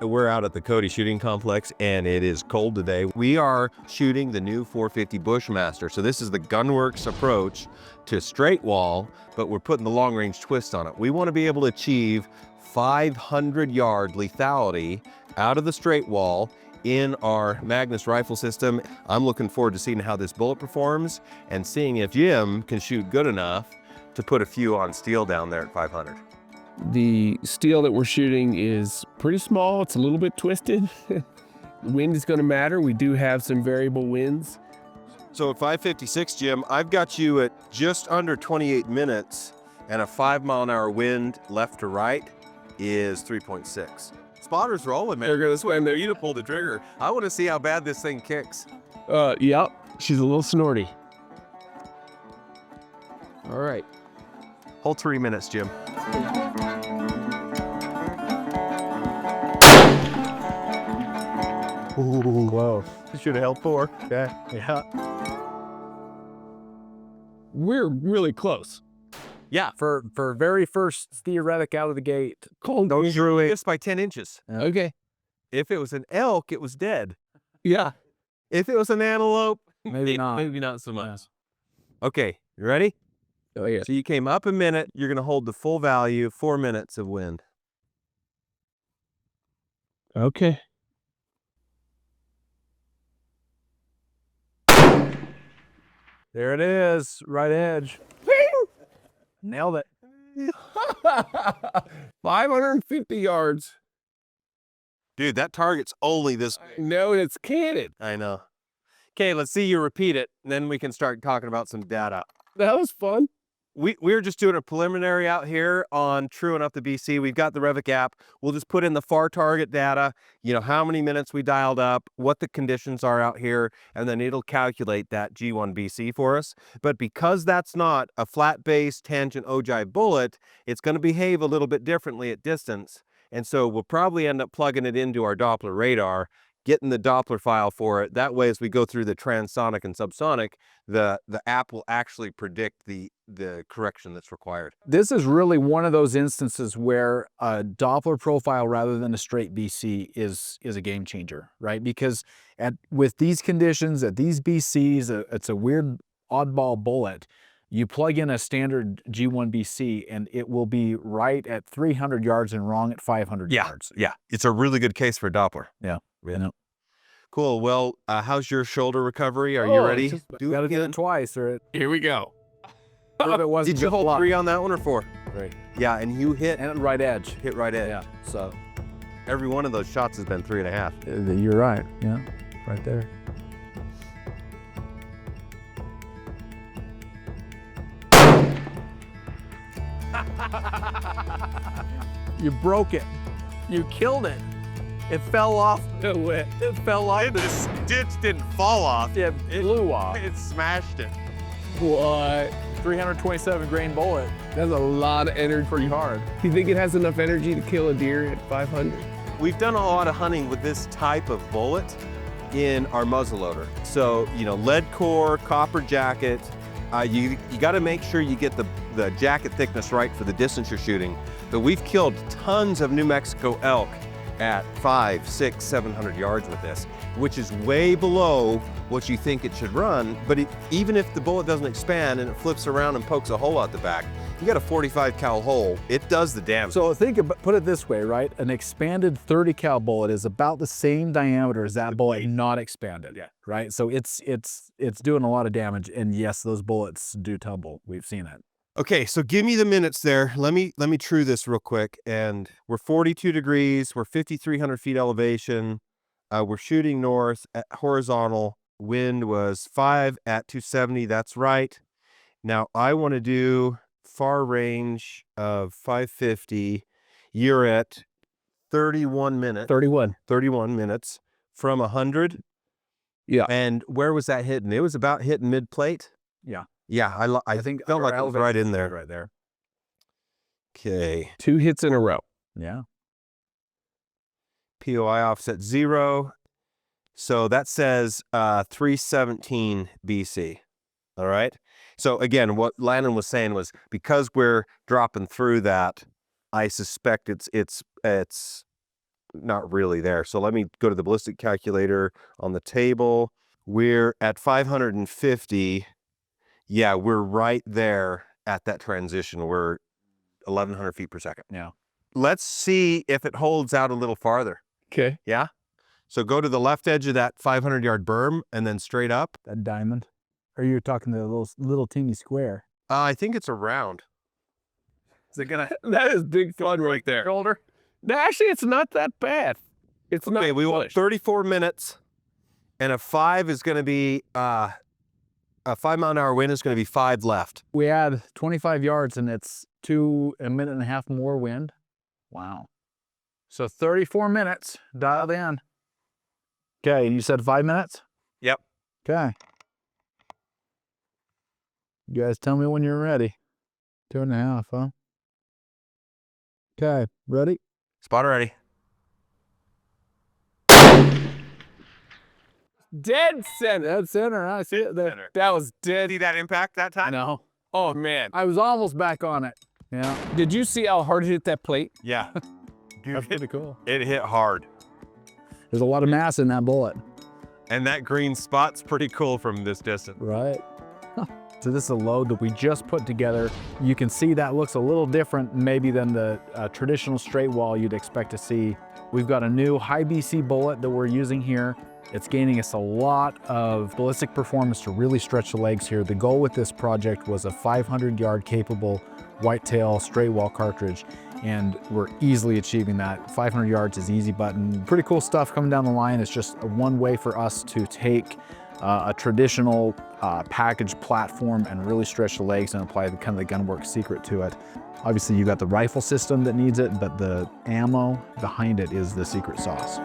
We're out at the Cody Shooting Complex and it is cold today. We are shooting the new 450 Bushmaster. So this is the Gunworks approach to straight wall, but we're putting the long range twist on it. We want to be able to achieve 500 yard lethality out of the straight wall in our Magnus rifle system. I'm looking forward to seeing how this bullet performs and seeing if Jim can shoot good enough to put a few on steel down there at 500. The steel that we're shooting is pretty small. It's a little bit twisted. The wind is going to matter. We do have some variable winds. So at 556, Jim, I've got you at just under 28 minutes and a 5-mile-an-hour wind left to right is 3.6. Spotter's rolling, man. They're going to swim there. You to pull the trigger. I want to see how bad this thing kicks. Yep. She's a little snorty. All right. Hold 3 minutes, Jim. Ooh, whoa. Should have held 4. Okay. Yeah. We're really close. Yeah, for very first theoretic out of the gate. Cold. Don't usually just by 10 inches. Okay. If it was an elk, it was dead. Yeah. If it was an antelope, Maybe not. Maybe not so much. Okay, you ready? Oh, yeah. So you came up a minute. You're going to hold the full value, 4 minutes of wind. Okay. There it is, right edge. Nailed it. 550 yards. Dude, that target's only this. No, it's canted. I know. Okay, let's see you repeat it, and then we can start talking about some data. That was fun. We're just doing a preliminary out here on Truing Up the BC. We've got the Revic app. We'll just put in the far target data, you know, how many minutes we dialed up, what the conditions are out here, and then it'll calculate that G1 BC for us. But because that's not a flat base tangent ogive bullet, it's going to behave a little bit differently at distance. And so we'll probably end up plugging it into our Doppler radar, getting the Doppler file for it. That way, as we go through the transonic and subsonic, the app will actually predict the correction that's required. This is really one of those instances where a Doppler profile rather than a straight BC is a game changer, right? Because with these conditions, at these BCs, it's a weird oddball bullet. You plug in a standard G1 BC and it will be right at 300 yards and wrong at 500 yards. Yeah, it's a really good case for Doppler. Yeah. Cool. Well, how's your shoulder recovery? Are you ready? Got to do it twice, or Here we go. it wasn't Did you hold blocked. 3 on that one or 4? Right. Yeah, and you hit right edge. hit right edge. Yeah. So Every one of those shots has been 3.5. you're right. Yeah. Right there. You broke it. You killed it. It fell off. No way. It fell off. The stitch didn't fall off. It blew off. It smashed it. What? 327 grain bullet. That's a lot of energy. Pretty hard. Do you think it has enough energy to kill a deer at 500? We've done a lot of hunting with this type of bullet in our muzzleloader. So, you know, lead core, copper jacket. You got to make sure you get the jacket thickness right for the distance you're shooting. But we've killed tons of New Mexico elk at 500, 600, 700 yards with this, which is way below what you think it should run. But even if the bullet doesn't expand and it flips around and pokes a hole out the back, you got a 45 cal hole, it does the damage. So put it this way, right? An expanded 30 cal bullet is about the same diameter as that bullet not expanded. Yeah. Right. So it's doing a lot of damage. And yes, those bullets do tumble. We've seen it. Okay, so give me the minutes there. Let me true this real quick. And we're 42 degrees. We're 5,300 feet elevation. We're shooting north at horizontal. Wind was 5 at 270. That's right. Now I want to do far range of 550. You're at 31 minutes. 31 minutes from 100. Yeah. And where was that hitting? It was about hitting mid plate. Yeah. Yeah, I think felt like it was right in there. Right there. Okay. 2 hits in a row. Yeah. POI offset 0. So that says 317 BC. All right. So again, what Landon was saying was because we're dropping through that, I suspect it's not really there. So let me go to the ballistic calculator on the table. We're at 550. Yeah, we're right there at that transition. We're 1,100 feet per second. Yeah. Let's see if it holds out a little farther. Okay. Yeah? So go to the left edge of that 500-yard berm and then straight up. That diamond? Or you're talking the little teeny square? I think it's a round. Is it gonna? That is big fun right there. Shoulder? No, actually, it's not that bad. It's not. Okay, we want 34 minutes, and a 5 is going to be a 5-mile-an-hour wind is going to be 5 left. We add 25 yards and it's a minute and a half more wind. Wow. So 34 minutes dialed in. Okay, and you said 5 minutes? Yep. Okay. You guys tell me when you're ready. 2.5, huh? Okay, ready? Spotter ready. Dead center. Dead center. I see it there. Center. That was dead. See that impact that I time? know. Oh man. I was almost back on it. Yeah. Did you see how hard it hit that plate? Yeah. Dude, That's pretty cool. it hit hard. There's a lot of mass in that bullet. And that green spot's pretty cool from this distance. Right. So this is a load that we just put together. You can see that looks a little different maybe than the traditional straight wall you'd expect to see. We've got a new high BC bullet that we're using here. It's gaining us a lot of ballistic performance to really stretch the legs here. The goal with this project was a 500-yard capable whitetail straight wall cartridge, and we're easily achieving that. 500 yards is easy button. Pretty cool stuff coming down the line. It's just one way for us to take a traditional package platform and really stretch the legs and apply the kind of the gunwork secret to it. Obviously you got the rifle system that needs it, but the ammo behind it is the secret sauce.